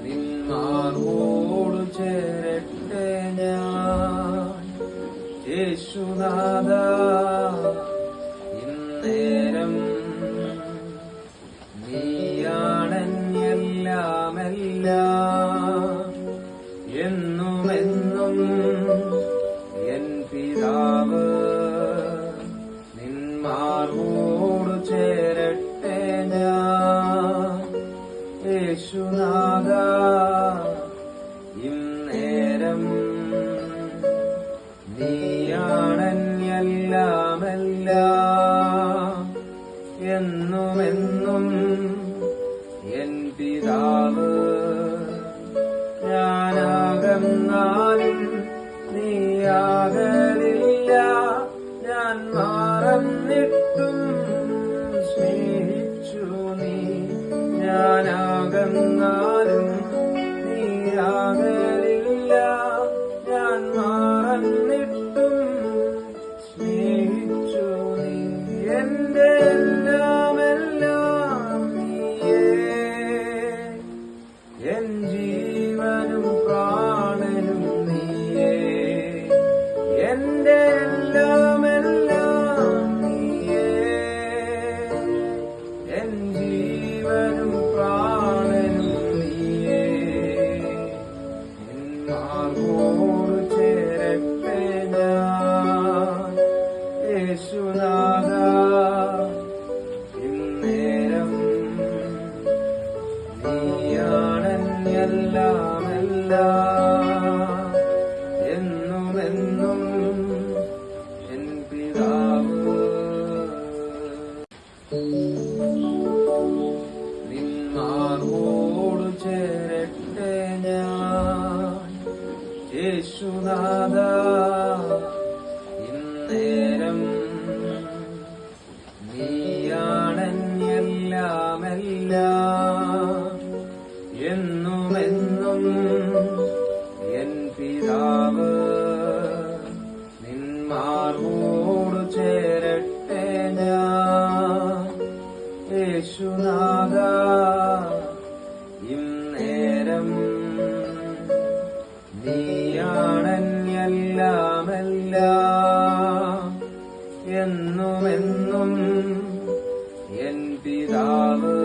നിന്മാർവോടു ചേരട്ടെ ഞാൻ യേശുനാഥാ, ഇന്നേരം നീയാണെന്നെല്ലാമെല്ലാം, എന്നുമെന്നും എൻ പിതാവ്. നിന്മാർവോടു ചേരട്ടെ ഞാൻ യേശുനാഥാ, ഇന്നേരം നീയാണെന്നെല്ലാമെല്ലാം, എന്നുമെന്നും എൻ പിതാവ്. ഞാനകന്നാലും നീയാകലില്ല, ഞാൻ മറന്നിട്ടും സ്നേഹിച്ചു നീ. ഞാനകന്നാലും നീയാകലില്ല, ഞാൻ മറന്നിട്ടും സ്നേഹിച്ചു നീ. എന്റെ എല്ലാമെല്ലാം നീയേ, എൻ ജീവനും പ്രാണനും നീയേ. എന്റെ എല്ലാമെല്ലാം നീയേ, എൻ ജീവനും പ്രാണനും നീയേ. നിന്മാർവോടു ചേരട്ടെ ഞാൻ യേശുനാഥാ, ഇന്നേരം നീയാണെന്നെല്ലാമെല്ലാം, എന്നുമെന്നും എൻ പിതാവ്. നിന്മാർവോടു ചേരട്ടെ ഞാൻ യേശുനാഥാ, ഇന്നേരം നീയാണെന്നെല്ലാമെല്ലാം, എന്നുമെന്നും എൻ പിതാവ്. നിന്മാർവോടു ചേരട്ടെ ഞാൻ യേശുനാഥാ, ഇന്നേരം നീയാണെന്നെല്ലാമെല്ലാം, എന്നുമെന്നും എൻ പിതാവ്.